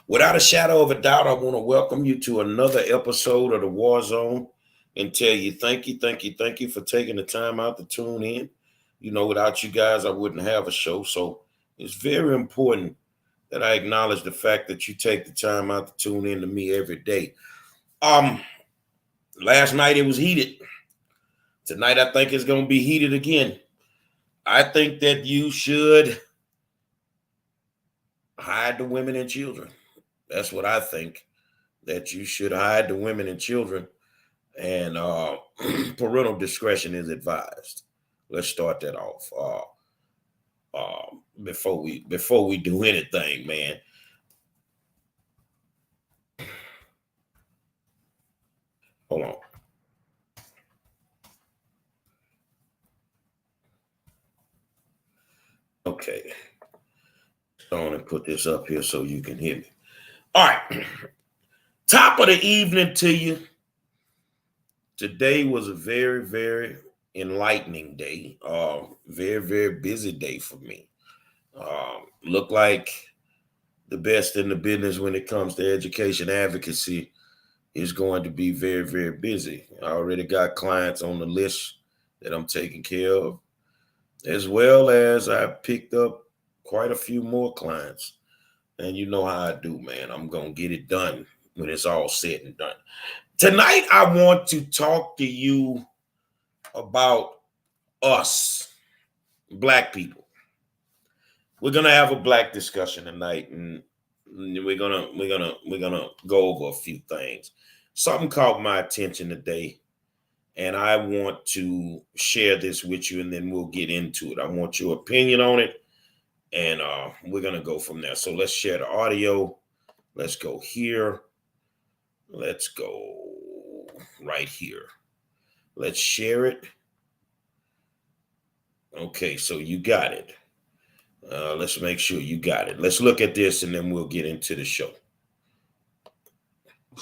Without a shadow of a doubt, I want to welcome you to another episode of the War Zone and tell you thank you for taking the time out to tune in. Without you guys, I wouldn't have a show. So it's very important that I acknowledge the fact that you take the time out to tune in to me every day. Um, Last night it was heated. Tonight I think it's gonna be heated again. I think that you should hide the women and children. That's what I think. That you should hide the women and children, and parental discretion is advised. Let's start that off. Before we do anything, man. Hold on. Okay. I'm gonna put this up here so you can hear me. All right. Top of the evening to you. Today was a very, very enlightening day. Very, very busy day for me. Look like the best in the business when it comes to education advocacy is going to be very, very busy. I already got clients on the list that I'm taking care of, as well as I picked up quite a few more clients. And you know how I do, man. I'm going to get it done when it's all said and done. Tonight, I want to talk to you about us, Black people. We're gonna have a Black discussion tonight, and we're gonna go over a few things. Something caught my attention today, and I want to share this with you, and then we'll get into it. I want your opinion on it, and we're gonna go from there. So let's share the audio. Let's go here. Let's go right here. Let's share it. Okay, so you got it. Let's make sure you got it. Let's look at this and then we'll get into the show.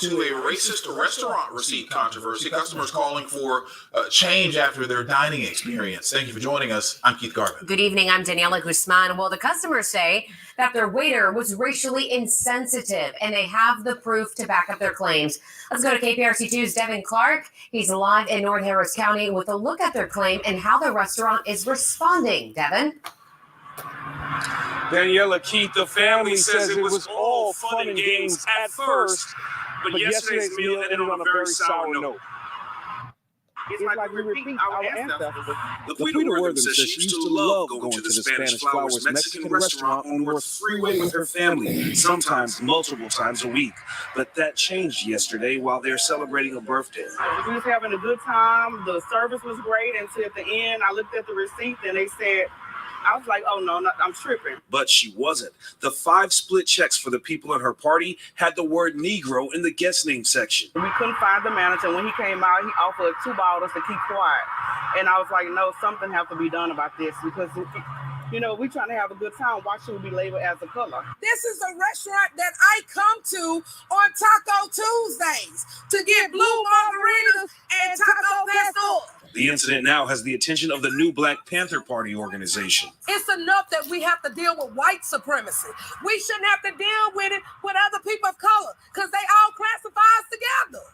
To a racist restaurant receipt controversy, customers calling for change after their dining experience. Thank you for joining us. I'm Keith Garvin. Good evening. I'm Daniela Guzman. Well, the customers say that their waiter was racially insensitive, and they have the proof to back up their claims. Let's go to KPRC2's Devin Clark. He's live in North Harris County with a look at their claim and how the restaurant is responding. Devin? Daniela, Keith, the family says it was all fun and games at first, but yesterday's meal ended on a very sour note. It's like we repeat our ancestors. Laquita Wortham says she used to love going to the Spanish Flowers Mexican restaurant on North Freeway with her family, sometimes multiple times a week. But that changed yesterday while they're celebrating a birthday. We was having a good time. The service was great until at the end, I looked at the receipt and they said, I was like, oh, no, I'm tripping. But she wasn't. The 5 split checks for the people at her party had the word Negro in the guest name section. We couldn't find the manager. When he came out, he offered 2 bottles to keep quiet. And I was like, no, something has to be done about this because, we trying to have a good time. Why should we be labeled as a color? This is a restaurant that I come to on Taco Tuesdays to get blue margaritas and taco pastor. The incident now has the attention of the new Black Panther Party organization. It's enough that we have to deal with white supremacy. We shouldn't have to deal with it with other people of color because they all classify us together.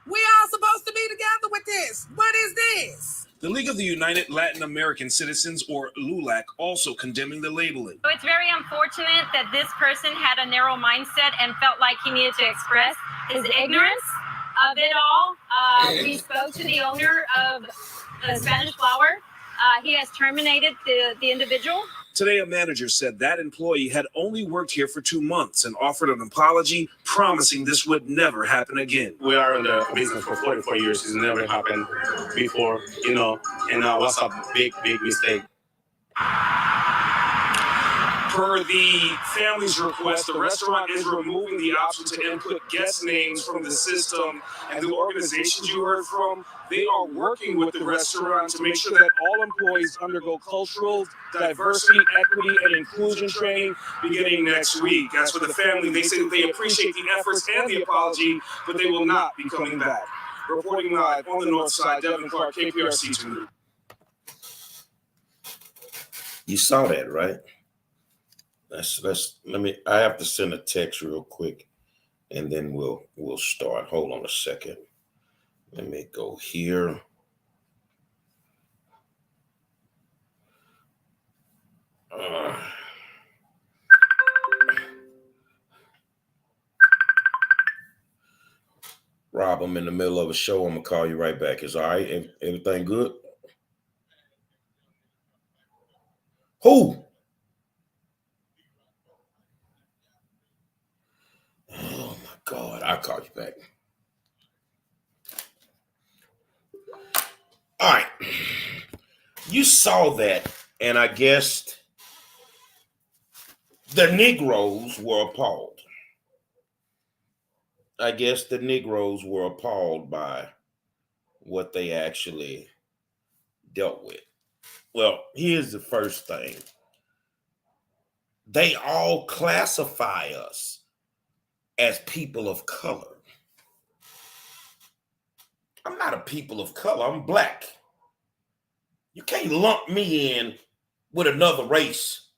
We all supposed to be together with this. What is this? The League of the United Latin American Citizens, or LULAC, also condemning the labeling. So it's very unfortunate that this person had a narrow mindset and felt like he needed to express his ignorance of it all. We spoke to the owner of the Spanish Flower. He has terminated the individual. Today, a manager said that employee had only worked here for 2 months and offered an apology, promising this would never happen again. We are in the business for 44 years. It's never happened before, and was a big, big mistake. Per the family's request, the restaurant is removing the option to input guest names from the system, and the organizations you heard from, they are working with the restaurant to make sure that all employees undergo cultural diversity, equity, and inclusion training beginning next week. As for the family, they say that they appreciate the efforts and the apology, but they will not be coming back. Reporting live on the north side, Devin Clark, KPRC2. You saw that, right? I have to send a text real quick and then we'll start. Hold on a second. Let me go here. Rob, I'm in the middle of a show. I'm gonna call you right back. Is all right? Everything good? Who? Oh my God! I'll call you back. All right. You saw that, and I guess the Negroes were appalled. I guess the Negroes were appalled by what they actually dealt with. Well, here's the first thing. They all classify us as people of color. I'm not a people of color. I'm black. You can't lump me in with another race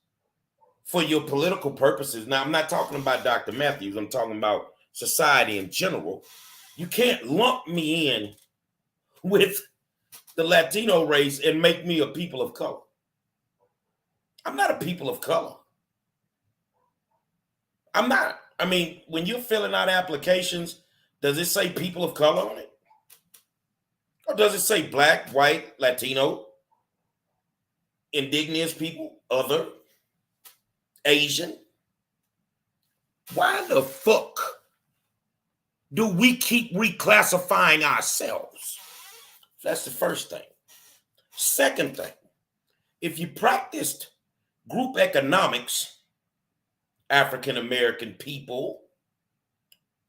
for your political purposes. Now, I'm not talking about Dr. Matthews. I'm talking about society in general. You can't lump me in with the Latino race and make me a people of color. I'm not a people of color. I'm not. I mean, when you're filling out applications, does it say people of color on it? Or does it say black, white, Latino, indigenous people, other, Asian? Why the fuck do we keep reclassifying ourselves? That's the first thing. Second thing, if you practiced group economics, African American people,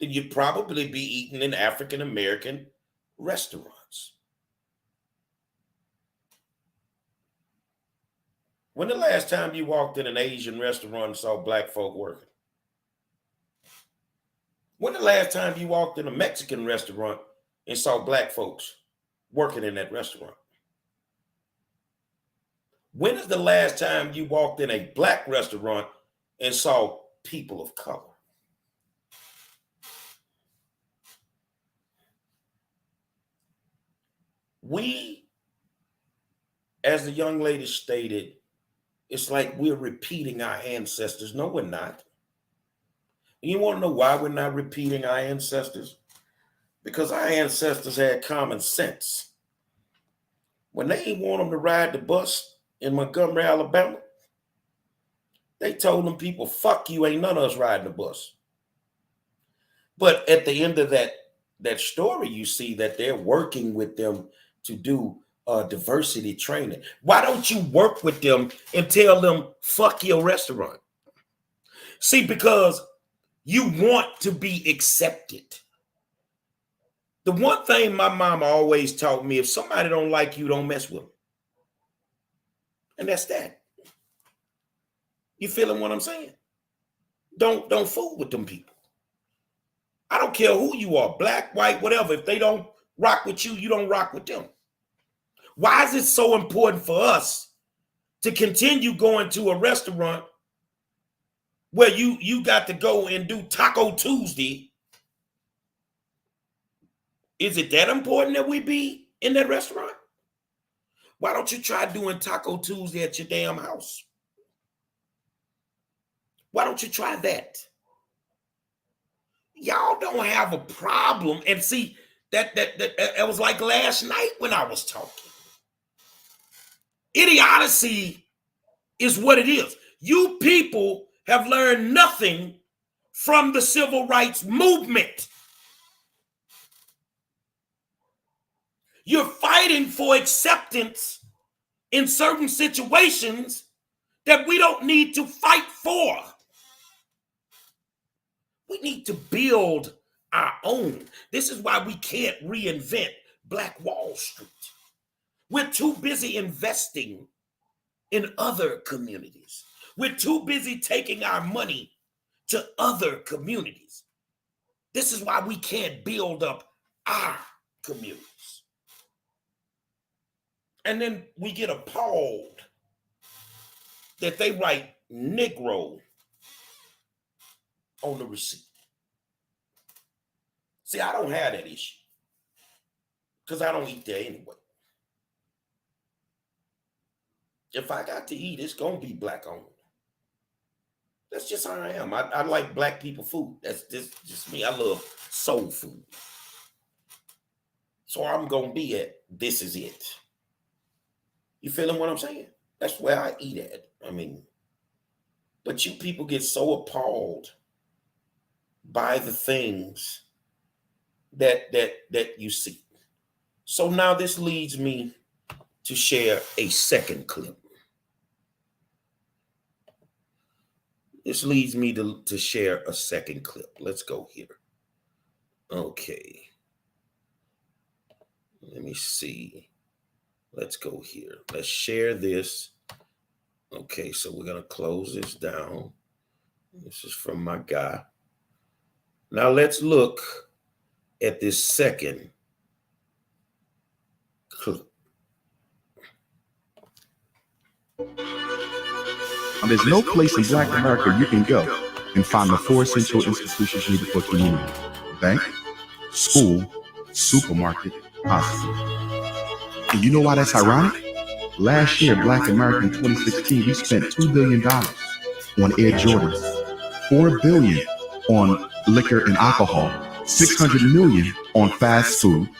then you'd probably be eating in African American restaurants. When the last time you walked in an Asian restaurant and saw black folk working? When the last time you walked in a Mexican restaurant and saw black folks working in that restaurant? When is the last time you walked in a black restaurant and saw people of color? We, as the young lady stated, it's like we're repeating our ancestors. No, we're not. And you want to know why we're not repeating our ancestors? Because our ancestors had common sense. When they didn't want them to ride the bus in Montgomery, Alabama, they told them people, fuck you, ain't none of us riding the bus. But at the end of that story, you see that they're working with them to do diversity training. Why don't you work with them and tell them, fuck your restaurant? See, because you want to be accepted. The one thing my mama always taught me, if somebody don't like you, don't mess with them. And that's that. You feeling what I'm saying? Don't fool with them people. I don't care who you are, black, white, whatever. If they don't rock with you, you don't rock with them. Why is it so important for us to continue going to a restaurant where you got to go and do Taco Tuesday? Is it that important that we be in that restaurant? Why don't you try doing Taco Tuesday at your damn house? Why don't you try that? Y'all don't have a problem. And see, that was like last night when I was talking. Idiocy is what it is. You people have learned nothing from the civil rights movement. You're fighting for acceptance in certain situations that we don't need to fight for. We need to build our own. This is why we can't reinvent Black Wall Street. We're too busy investing in other communities. We're too busy taking our money to other communities. This is why we can't build up our communities. And then we get appalled that they write Negro on the receipt. See, I don't have that issue because I don't eat there anyway. If I got to eat, it's going to be black owned. That's just how I am. I like black people food. That's just me. I love soul food. So I'm going to be at this is it. You feeling what I'm saying? That's where I eat at. I mean, but you people get so appalled by the things that you see. So now this leads me to share a second clip. This leads me to share a second clip. Let's go here. Okay. Let me see. Let's go here. Let's share this. Okay, so we're going to close this down. This is from my guy. Now let's look at this second clip. There's no place in Black America you can go and find the four essential institutions needed for community: bank, school, supermarket, hospital. And you know why that's ironic? Last year, Black America in 2016, we spent $2 billion on Air Jordans, $4 billion on liquor and alcohol, $600 million on fast food,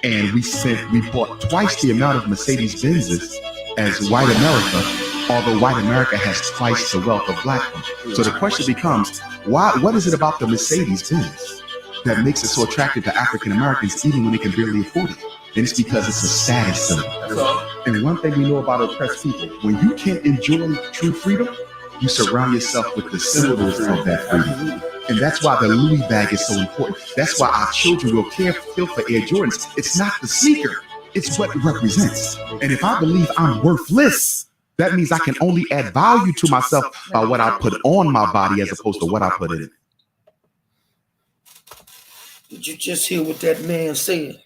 and we bought twice the amount of Mercedes Benzes as white America, although white America has twice the wealth of black people. So the question becomes, what is it about the Mercedes Benz that makes it so attractive to African Americans even when they can barely afford it? And it's because it's a status symbol. And one thing we know about oppressed people, when you can't enjoy true freedom, you surround yourself with the symbols of that freedom. And that's why the Louis bag is so important. That's why our children will feel for Air Jordans. It's not the sneaker, it's what it represents. And if I believe I'm worthless, that means I can only add value to myself by what I put on my body as opposed to what I put in it. Did you just hear what that man said?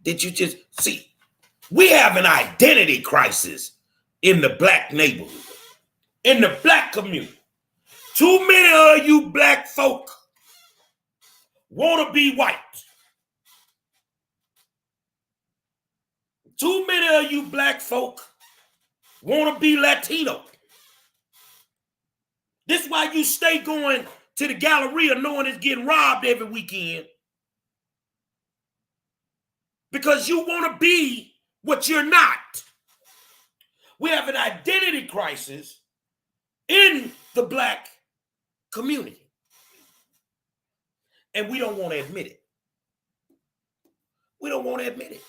Did you just see? We have an identity crisis in the black neighborhood, in the black community. Too many of you black folk want to be white. Too many of you black folk want to be Latino. This is why you stay going to the Galleria knowing it's getting robbed every weekend. Because you want to be what you're not. We have an identity crisis in the black community. And we don't want to admit it. We don't want to admit it.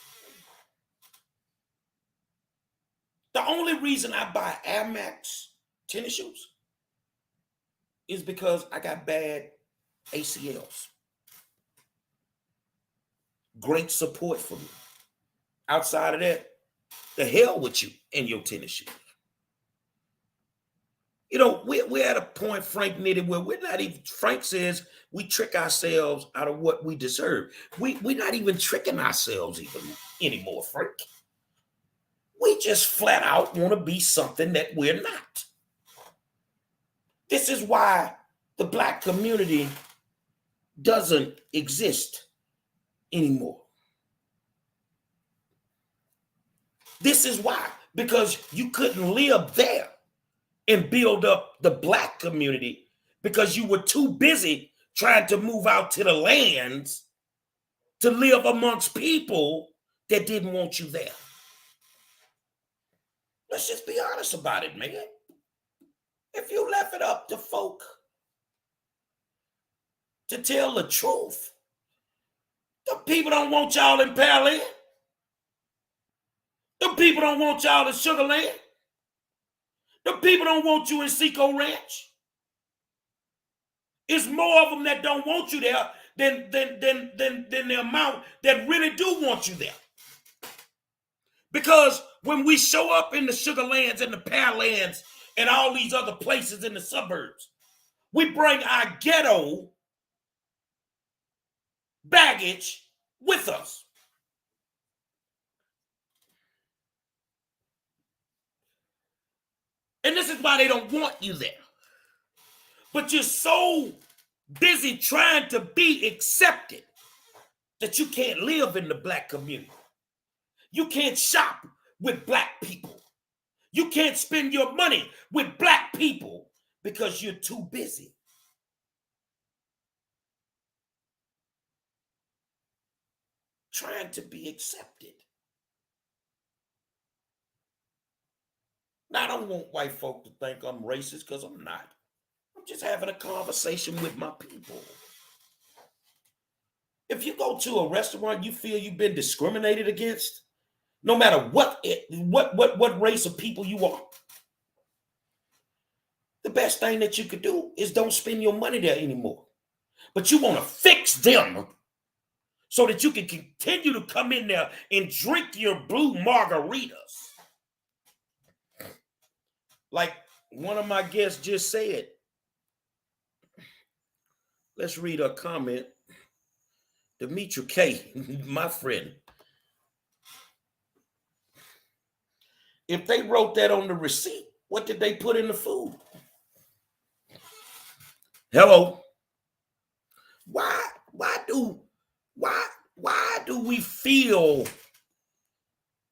The only reason I buy Air Max tennis shoes is because I got bad ACLs. Great support for me. Outside of that, the hell with you and your tennis shoes. You know, we're at a point, Frank knitted, where we're not even, Frank says we trick ourselves out of what we deserve. We're not even tricking ourselves even anymore, Frank. We just flat out want to be something that we're not. This is why the black community doesn't exist anymore. This is why, because you couldn't live there and build up the black community because you were too busy trying to move out to the lands to live amongst people that didn't want you there. Let's just be honest about it, man. If you left it up to folk to tell the truth, the people don't want y'all in Pearland. The people don't want y'all in Sugar Land. The people don't want you in Seco Ranch. It's more of them that don't want you there than the amount that really do want you there. Because when we show up in the Sugar Lands and the Pearlands and all these other places in the suburbs, we bring our ghetto baggage with us. And this is why they don't want you there. But you're so busy trying to be accepted that you can't live in the black community. You can't shop with black people. You can't spend your money with black people because you're too busy. Trying to be accepted. Now, I don't want white folk to think I'm racist because I'm not. I'm just having a conversation with my people. If you go to a restaurant, you feel you've been discriminated against, no matter what race of people you are, the best thing that you could do is don't spend your money there anymore. But you want to fix them so that you can continue to come in there and drink your blue margaritas. Like one of my guests just said. Let's read a comment. Demetri K, my friend. If they wrote that on the receipt, what did they put in the food? Hello. Why do we feel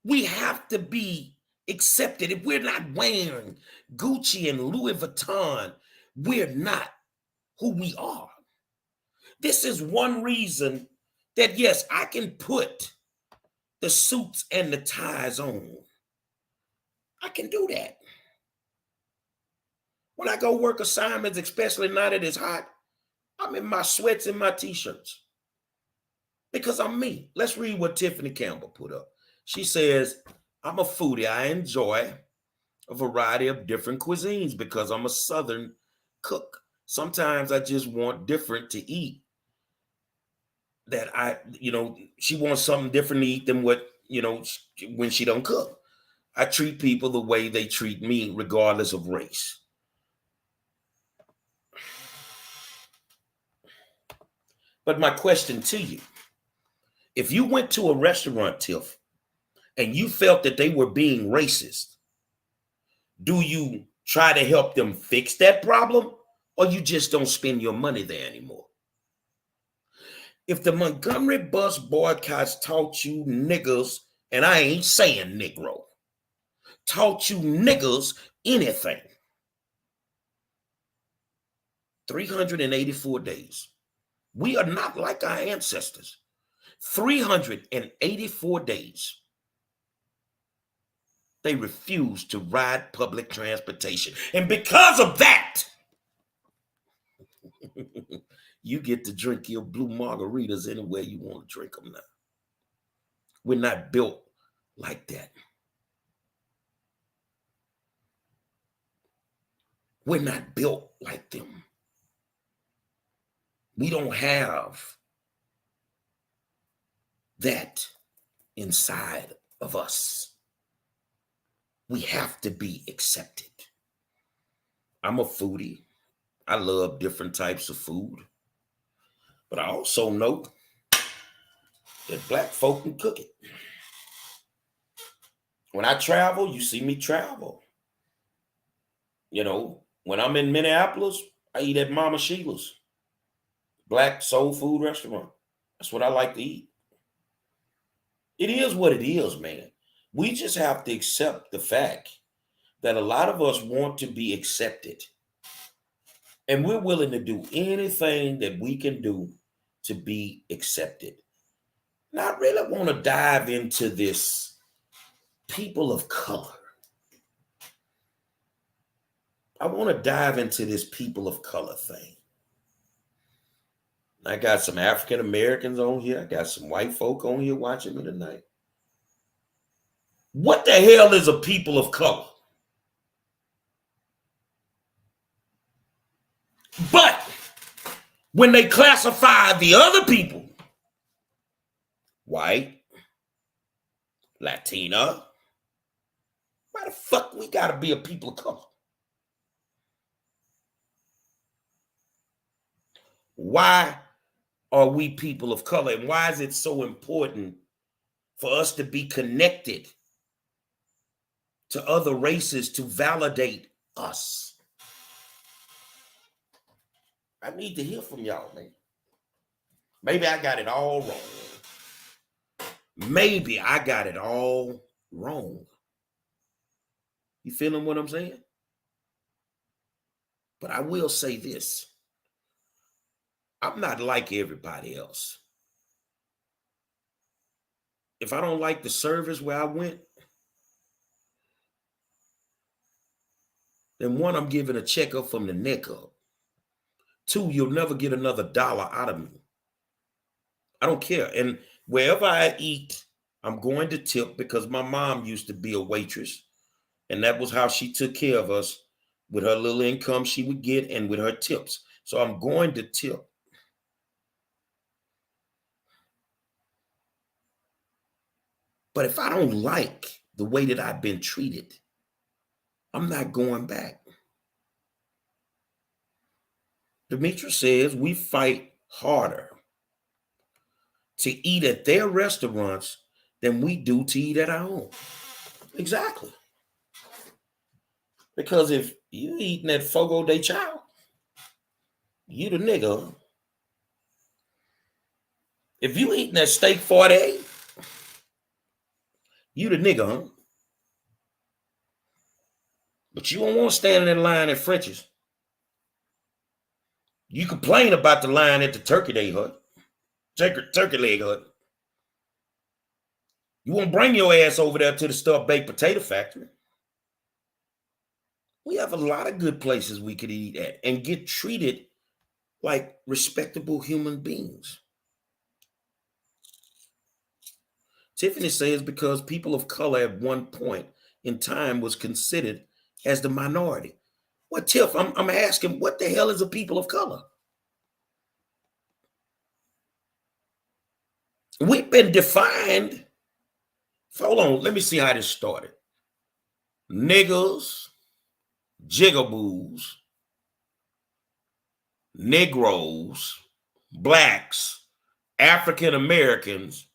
we have to be accepted? If we're not wearing Gucci and Louis Vuitton, we're not who we are. This is one reason that, yes, I can put the suits and the ties on. I can do that. When I go work assignments, especially now that it's hot, I'm in my sweats and my t-shirts because I'm me. Let's read what Tiffany Campbell put up. She says, I'm a foodie. I enjoy a variety of different cuisines because I'm a Southern cook. Sometimes I just want different to eat. She wants something different to eat than what, when she don't cook. I treat people the way they treat me, regardless of race. But my question to you, if you went to a restaurant, Tiff, and you felt that they were being racist, do you try to help them fix that problem, or you just don't spend your money there anymore? If the Montgomery bus boycotts taught you niggers, and I ain't saying Negro, taught you niggers anything, 384 days. We are not like our ancestors. 384 days. They refused to ride public transportation. And because of that, you get to drink your blue margaritas anywhere you want to drink them now. We're not built like that. We're not built like them. We don't have that inside of us. We have to be accepted. I'm a foodie. I love different types of food. But I also know that black folk can cook it. When I travel, you see me travel. When I'm in Minneapolis, I eat at Mama Sheila's black soul food restaurant. That's what I like to eat. It is what it is, man. We just have to accept the fact that a lot of us want to be accepted. And we're willing to do anything that we can do to be accepted. Now, I really want to dive into this people of color. I want to dive into this people of color thing. I got some African Americans on here. I got some white folk on here watching me tonight. What the hell is a people of color? But when they classify the other people, white, Latina, why the fuck we gotta be a people of color? Why are we people of color? And why is it so important for us to be connected to other races to validate us? I need to hear from y'all, man. Maybe I got it all wrong. Maybe I got it all wrong. You feeling what I'm saying? But I will say this. I'm not like everybody else. If I don't like the service where I went, then one, I'm giving a checkup from the neck up. Two, you'll never get another dollar out of me. I don't care. And wherever I eat, I'm going to tip because my mom used to be a waitress. And that was how she took care of us with her little income she would get and with her tips. So I'm going to tip. But if I don't like the way that I've been treated, I'm not going back. Demetra says we fight harder to eat at their restaurants than we do to eat at our own. Exactly. Because if you eating at Fogo de Chao, you the nigga. If you eating at Steak 48, you the nigga, huh? But you don't want to stand in that line at French's. You complain about the line at the Turkey Leg Hut. You won't bring your ass over there to the stuffed baked potato factory. We have a lot of good places we could eat at and get treated like respectable human beings. Tiffany says because people of color at one point in time was considered as the minority. Well, Tiff, I'm asking, what the hell is a people of color? We've been defined. Hold on, let me see how this started. Niggers, jigaboos, Negroes, blacks, African Americans,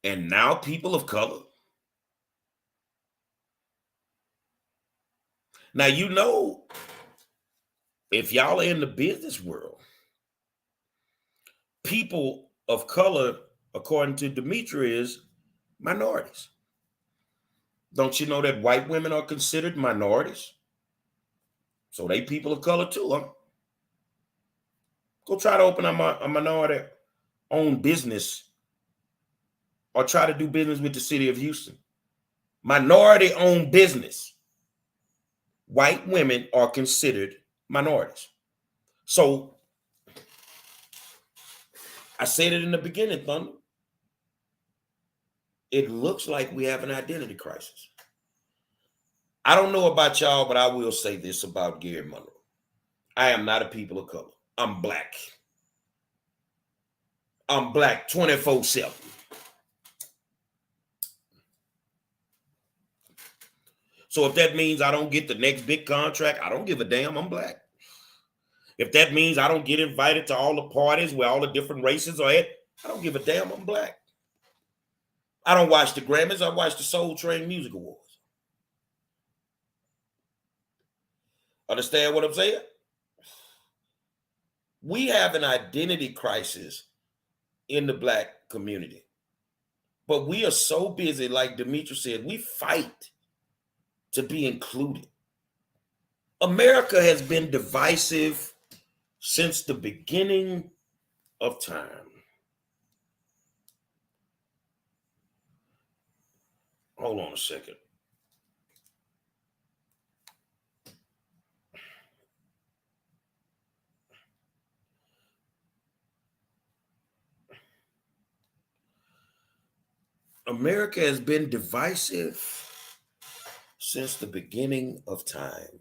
and now people of color. Now, you know, if y'all are in the business world, people of color, according to Demetra, is minorities. Don't you know that white women are considered minorities? So they people of color too, huh? Go try to open a minority-owned business or try to do business with the city of Houston. Minority-owned business. White women are considered minorities. So I said it in the beginning, Thunder. It looks like we have an identity crisis. I don't know about y'all, but I will say this about Gary Monroe. I am not a people of color. I'm black. I'm black 24/7. So if that means I don't get the next big contract, I don't give a damn. I'm black. If that means I don't get invited to all the parties where all the different races are at, I don't give a damn. I'm black. I don't watch the Grammys. I watch the Soul Train Music Awards. Understand what I'm saying? We have an identity crisis in the black community. But we are so busy, like Demetra said, we fight to be included. America has been divisive since the beginning of time. Hold on a second. America has been divisive since the beginning of time.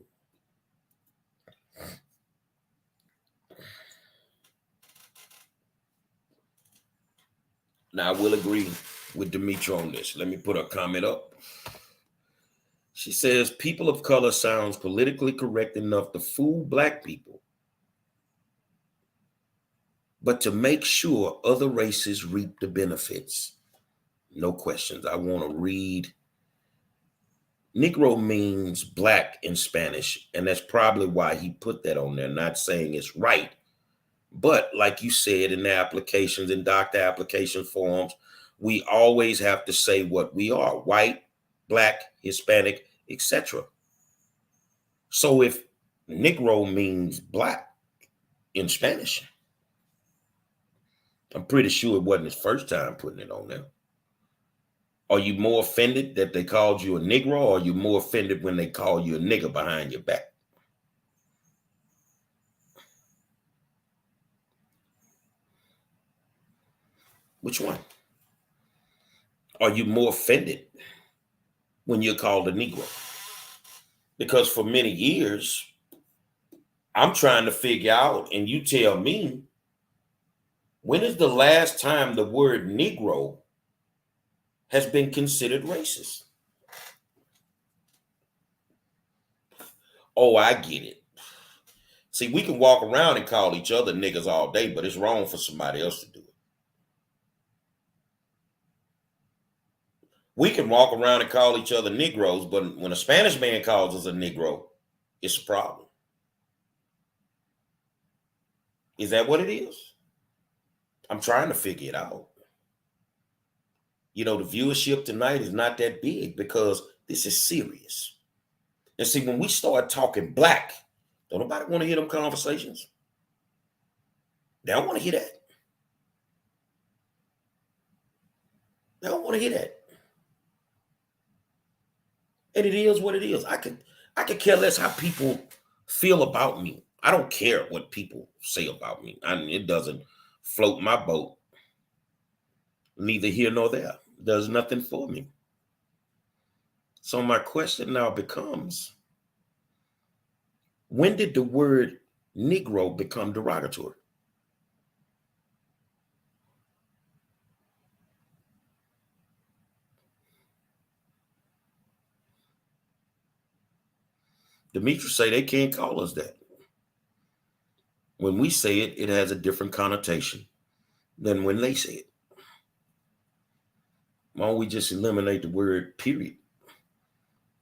Now, I will agree with Demetra on this. Let me put a comment up. She says, people of color sounds politically correct enough to fool black people, but to make sure other races reap the benefits. No questions. I want to read Negro means black in Spanish, and that's probably why he put that on there. Not saying it's right, but like you said in the applications, in doctor application forms, we always have to say what we are: white, black, Hispanic, etc. So if Negro means black in Spanish, I'm pretty sure it wasn't his first time putting it on there. Are you more offended that they called you a Negro, or are you more offended when they call you a nigger behind your back? Which one? Are you more offended when you're called a Negro? Because for many years, I'm trying to figure out, and you tell me, when is the last time the word Negro has been considered racist? Oh, I get it. See, we can walk around and call each other niggas all day, but it's wrong for somebody else to do it. We can walk around and call each other Negroes, but when a Spanish man calls us a Negro, it's a problem. Is that what it is? I'm trying to figure it out. You know, the viewership tonight is not that big because this is serious. And see, when we start talking black, don't nobody want to hear them conversations. They don't want to hear that. They don't want to hear that. And it is what it is. I could care less how people feel about me. I don't care what people say about me. I mean, it doesn't float my boat. Neither here nor there. Does nothing for me. So my question now becomes, when did the word Negro become derogatory? Demetrius say they can't call us that. When we say it, it has a different connotation than when they say it. Why don't we just eliminate the word period?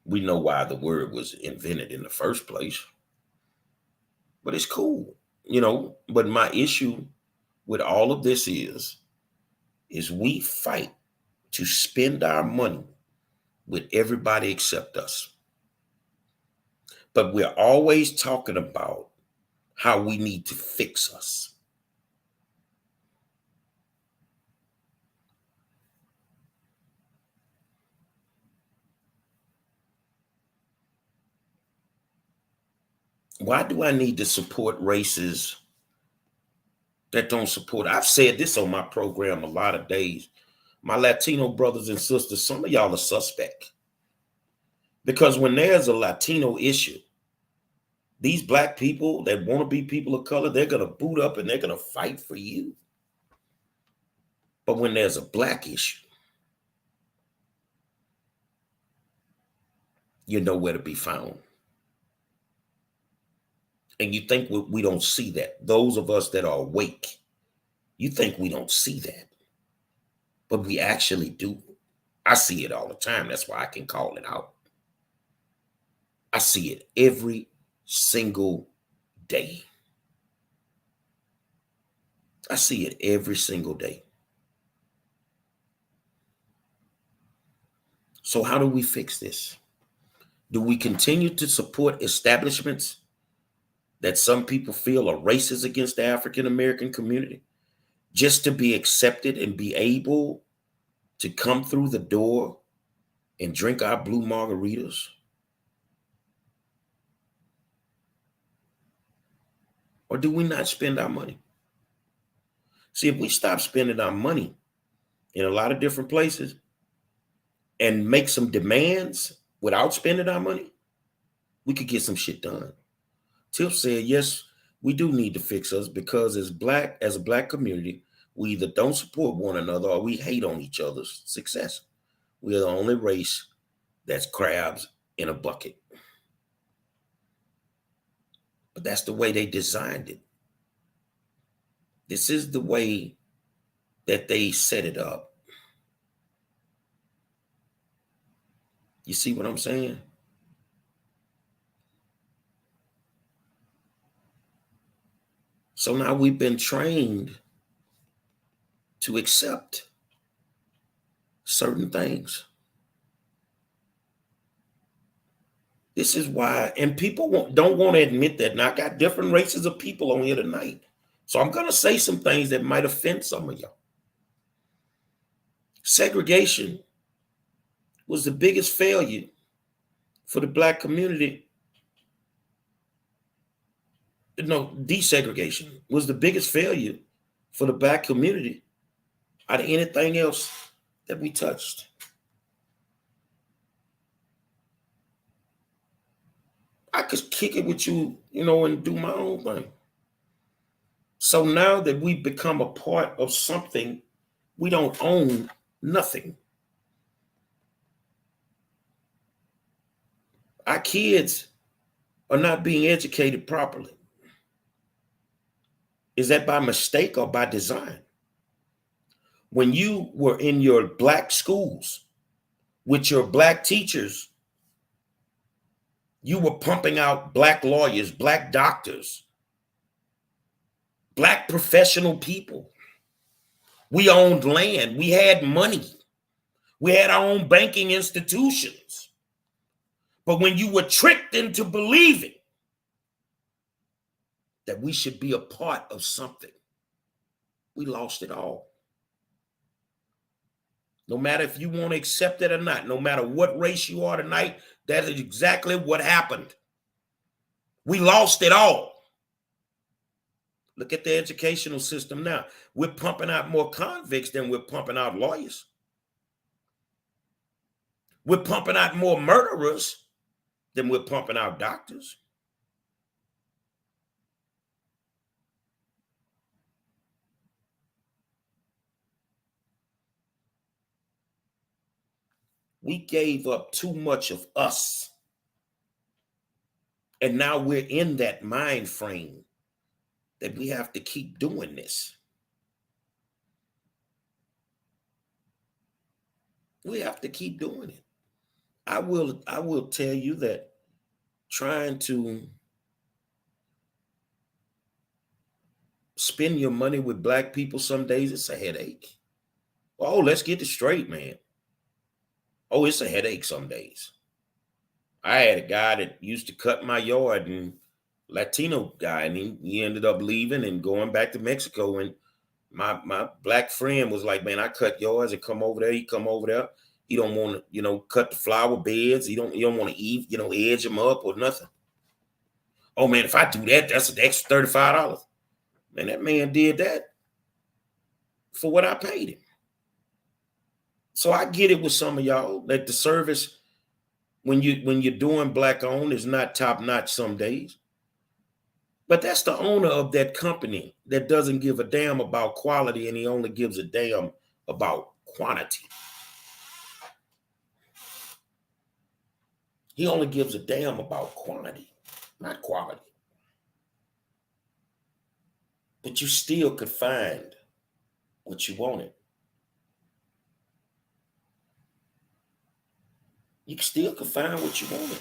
We know why the word was invented in the first place. But it's cool, you know. But my issue with all of this is we fight to spend our money with everybody except us. But we're always talking about how we need to fix us. Why do I need to support races that don't support? I've said this on my program a lot of days. My Latino brothers and sisters, some of y'all are suspect. Because when there's a Latino issue, these black people that want to be people of color, they're going to boot up and they're going to fight for you. But when there's a black issue, you're nowhere to be found. And you think we don't see that. Those of us that are awake, you think we don't see that. But we actually do. I see it all the time. That's why I can call it out. I see it every single day. I see it every single day. So how do we fix this? Do we continue to support establishments that some people feel are racist against the African American community just to be accepted and be able to come through the door and drink our blue margaritas? Or do we not spend our money? See, if we stop spending our money in a lot of different places and make some demands without spending our money, we could get some shit done. Tiff said, yes, we do need to fix us because as a black community, we either don't support one another or we hate on each other's success. We are the only race that's crabs in a bucket. But that's the way they designed it. This is the way that they set it up. You see what I'm saying? So now we've been trained to accept certain things. This is why, and people don't want to admit that. And I got different races of people on here tonight. So I'm going to say some things that might offend some of y'all. Segregation was the biggest failure for the Black community. No, desegregation was the biggest failure for the Black community out of anything else that we touched. I could kick it with you, and do my own thing. So now that we've become a part of something, we don't own nothing. Our kids are not being educated properly. Is that by mistake or by design? When you were in your Black schools with your Black teachers, you were pumping out Black lawyers, Black doctors, Black professional people. We owned land. We had money. We had our own banking institutions. But when you were tricked into believing that we should be a part of something, we lost it all. No matter if you want to accept it or not, no matter what race you are tonight, that is exactly what happened. We lost it all. Look at the educational system now. We're pumping out more convicts than we're pumping out lawyers. We're pumping out more murderers than we're pumping out doctors. We gave up too much of us. And now we're in that mind frame that we have to keep doing this. We have to keep doing it. I will tell you that trying to spend your money with Black people some days, it's a headache. Oh, let's get it straight, man. Oh, it's a headache some days. I had a guy that used to cut my yard, and Latino guy, and he ended up leaving and going back to Mexico. And my Black friend was like, man, I cut yards and come over there. He come over there. He don't want to, cut the flower beds. He don't want to edge them up or nothing. Oh man, if I do that, that's an extra $35. Man, that man did that for what I paid him. So I get it with some of y'all that the service, when you're doing Black owned, is not top notch some days. But that's the owner of that company that doesn't give a damn about quality, and he only gives a damn about quantity. He only gives a damn about quantity, not quality. But you still could find what you wanted. You still could find what you wanted.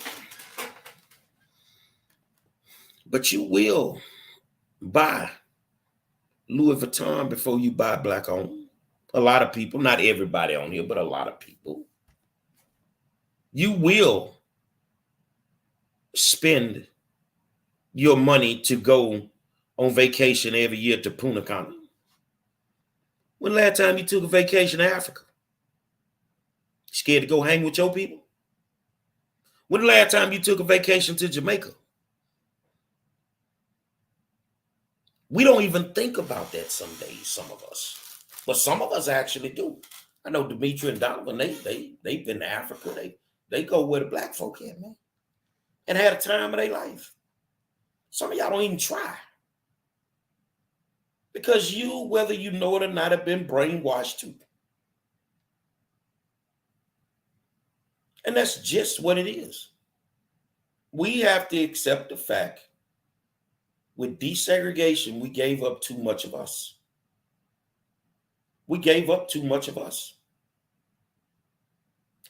But you will buy Louis Vuitton before you buy Black owned. A lot of people, not everybody on here, but a lot of people. You will spend your money to go on vacation every year to Punta Cana. When the last time you took a vacation to Africa? Scared to go hang with your people? When the last time you took a vacation to Jamaica? We don't even think about that some days, some of us. But some of us actually do. I know Demetri and Donovan, they've been to Africa. They go where the Black folk at, man. And had a time of their life. Some of y'all don't even try. Because you, whether you know it or not, have been brainwashed too. And that's just what it is. We have to accept the fact with desegregation, we gave up too much of us. We gave up too much of us.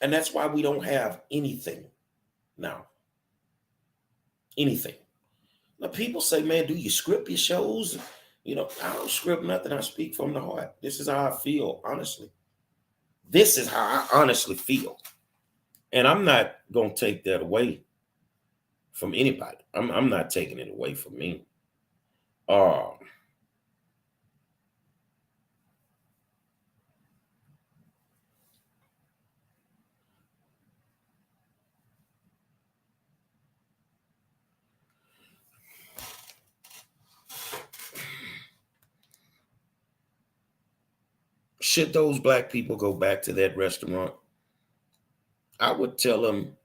And that's why we don't have anything now. Anything. Now, people say, man, do you script your shows? You know, I don't script nothing. I speak from the heart. This is how I feel, honestly. This is how I honestly feel. And I'm not going to take that away from anybody. I'm not taking it away from me. Should those black people go back to that restaurant? I would tell them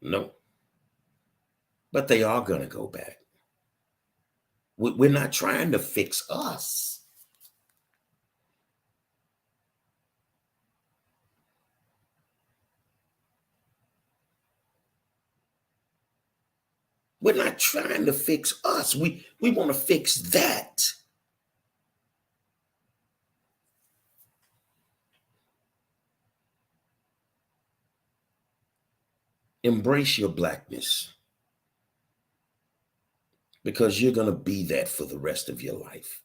no. But they are going to go back. We're not trying to fix us. We're not trying to fix us. We want to fix that. Embrace your blackness, because you're going to be that for the rest of your life.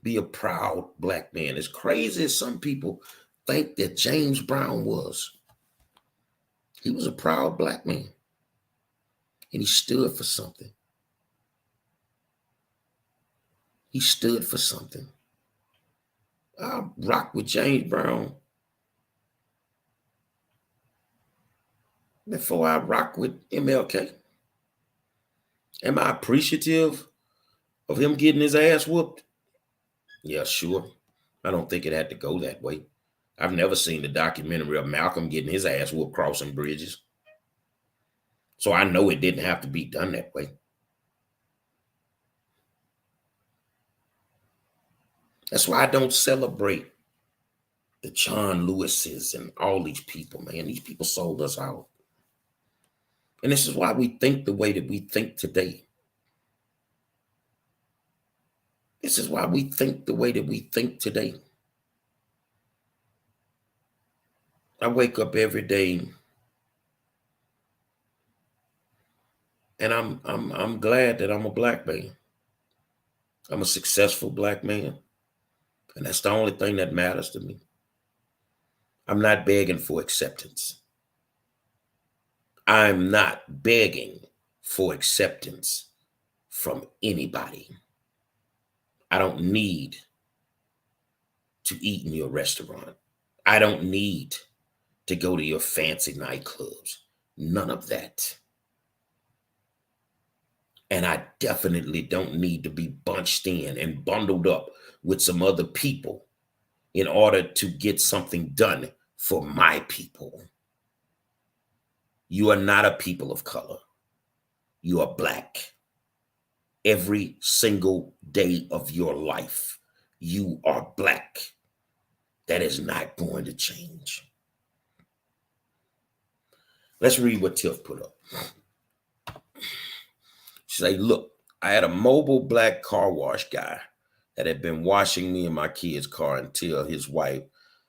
Be a proud black man. As crazy as some people think that James Brown was, he was a proud black man. And he stood for something. He stood for something. I rock with James Brown before I rock with MLK. Am I appreciative of him getting his ass whooped? Yeah, sure. I don't think it had to go that way. I've never seen the documentary of Malcolm getting his ass whooped crossing bridges. So I know it didn't have to be done that way. That's why I don't celebrate the John Lewises and all these people, man. These people sold us out. And this is why we think the way that we think today. This is why we think the way that we think today. I wake up every day and I'm glad that I'm a black man. I'm a successful black man. And that's the only thing that matters to me. I'm not begging for acceptance. I'm not begging for acceptance from anybody. I don't need to eat in your restaurant. I don't need to go to your fancy nightclubs. None of that. And I definitely don't need to be bunched in and bundled up with some other people in order to get something done for my people. You are not a people of color. You are black. Every single day of your life, you are black. That is not going to change. Let's read what Tiff put up. She say, look, I had a mobile black car wash guy that had been washing me and my kid's car until his wife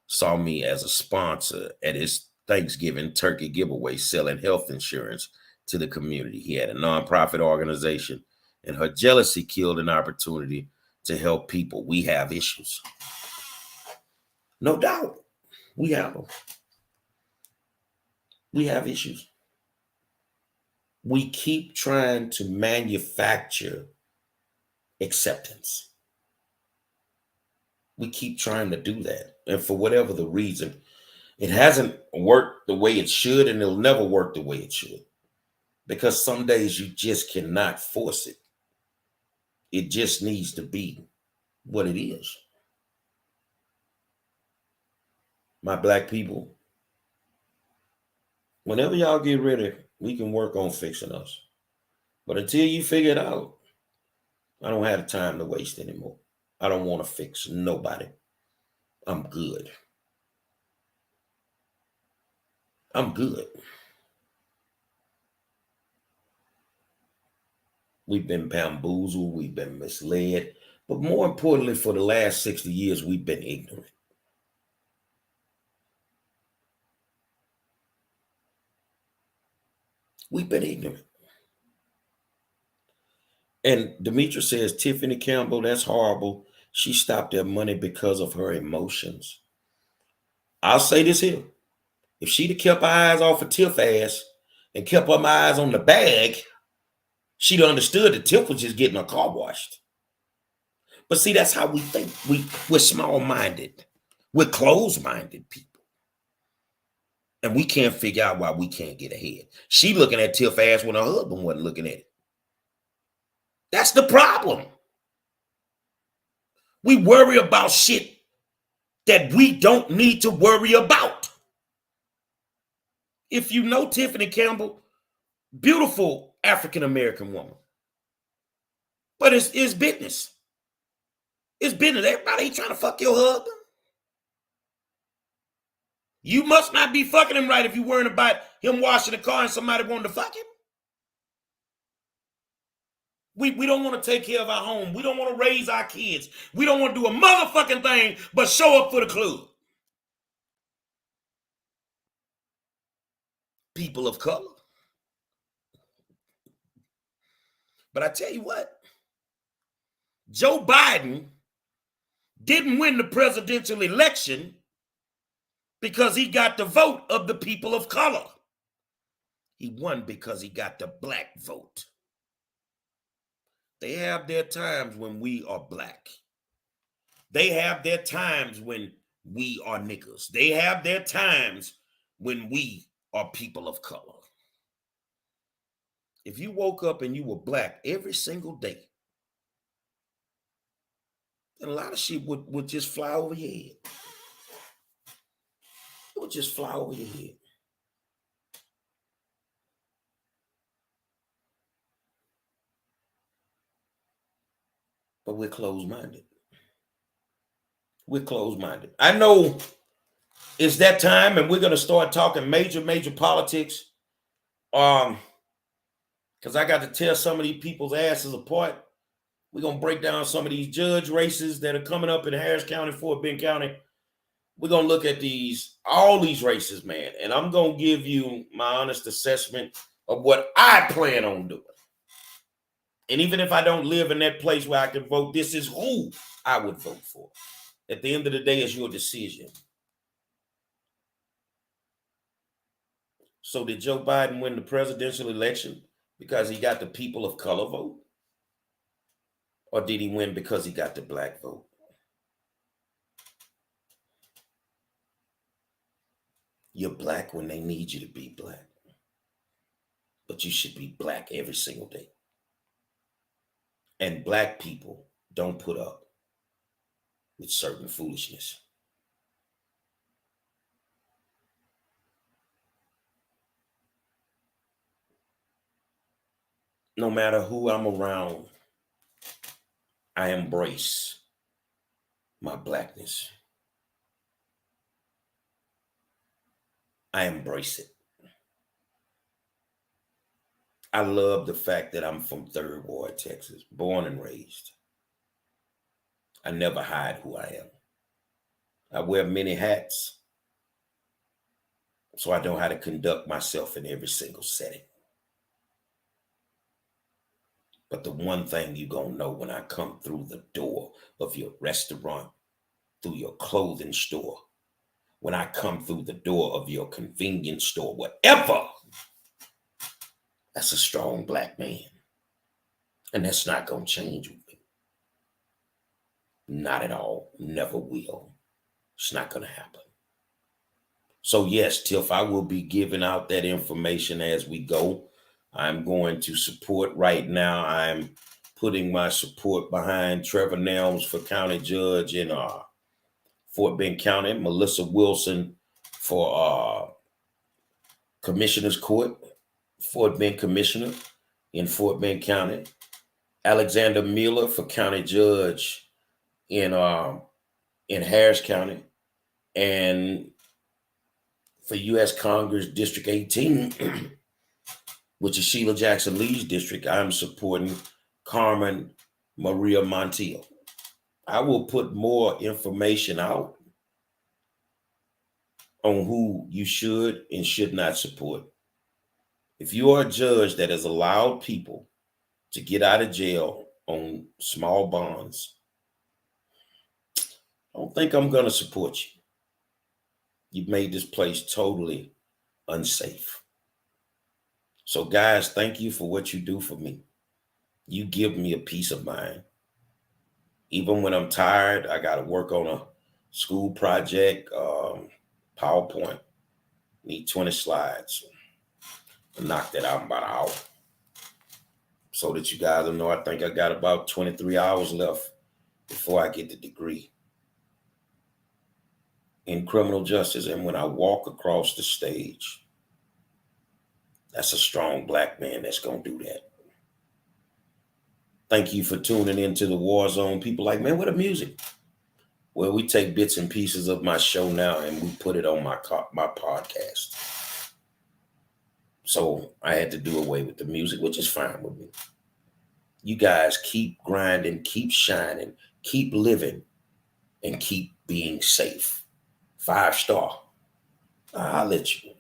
saw me as a sponsor at his Thanksgiving turkey giveaway selling health insurance to the community. He had a nonprofit organization, and her jealousy killed an opportunity to help people. We have issues. No doubt. We have them. We have issues. We keep trying to manufacture acceptance. We keep trying to do that. And for whatever the reason, it hasn't worked the way it should, and it'll never work the way it should. Because some days you just cannot force it. It just needs to be what it is. My black people, whenever y'all get ready, we can work on fixing us. But until you figure it out, I don't have the time to waste anymore. I don't want to fix nobody. I'm good. I'm good. We've been bamboozled. We've been misled. But more importantly, for the last 60 years, we've been ignorant. We've been ignorant. And Demetra says, Tiffany Campbell, that's horrible. She stopped their money because of her emotions. I'll say this here. If she'd have kept her eyes off of Tiff ass and kept her eyes on the bag, she'd have understood that Tiff was just getting her car washed. But see, that's how we think. We're small-minded. We're closed-minded people. And we can't figure out why we can't get ahead. She looking at Tiff ass when her husband wasn't looking at it. That's the problem. We worry about shit that we don't need to worry about. If you know Tiffany Campbell, beautiful African-American woman. But it's business. It's business. Everybody ain't trying to fuck your husband. You must not be fucking him right if you're worrying about him washing the car and somebody wanting to fuck him. We don't want to take care of our home. We don't want to raise our kids. We don't want to do a motherfucking thing but show up for the club. People of color. But I tell you what, Joe Biden didn't win the presidential election because he got the vote of the people of color. He won because he got the black vote. They have their times when we are black. They have their times when we are niggas. They have their times when we are people of color. If you woke up and you were black every single day, then a lot of shit would just fly over your head. It would just fly over your head. But we're closed-minded. We're closed-minded. I know it's that time and we're going to start talking major politics. Because I got to tear some of these people's asses apart. We're going to break down some of these judge races that are coming up in Harris County, Fort Bend County. We're going to look at all these races, man. And I'm going to give you my honest assessment of what I plan on doing. And even if I don't live in that place where I can vote, this is who I would vote for. At the end of the day, it's your decision. So did Joe Biden win the presidential election because he got the people of color vote? Or did he win because he got the black vote? You're black when they need you to be black. But you should be black every single day. And black people don't put up with certain foolishness. No matter who I'm around, I embrace my blackness. I embrace it. I love the fact that I'm from 3rd Ward, Texas, born and raised. I never hide who I am. I wear many hats, so I know how to conduct myself in every single setting. But the one thing you're going to know when I come through the door of your restaurant, through your clothing store, when I come through the door of your convenience store, whatever, that's a strong black man. And that's not going to change with me. Not at all. Never will. It's not going to happen. So yes, Tiff, I will be giving out that information as we go. I'm going to support right now. I'm putting my support behind Trevor Nelms for county judge in Fort Bend County, Melissa Wilson for Commissioner's Court, Fort Bend Commissioner in Fort Bend County, Alexander Miller for county judge in Harris County, and for U.S. Congress District 18, which is Sheila Jackson Lee's district, I'm supporting Carmen Maria Montiel. I will put more information out on who you should and should not support If you are a judge that has allowed people to get out of jail on small bonds, I don't think I'm going to support you. You've made this place totally unsafe. So guys, thank you for what you do for me. You give me a peace of mind. Even when I'm tired, I got to work on a school project, PowerPoint. Need 20 slides. I knock that out in about an hour. So that you guys will know, I think I got about 23 hours left before I get the degree in criminal justice. And when I walk across the stage, that's a strong Black man that's going to do that. Thank you for tuning into the War Zone. People like, man, what a music. Well, we take bits and pieces of my show now and we put it on my podcast. So I had to do away with the music, which is fine with me. You guys keep grinding, keep shining, keep living, and keep being safe. 5-star. I'll let you.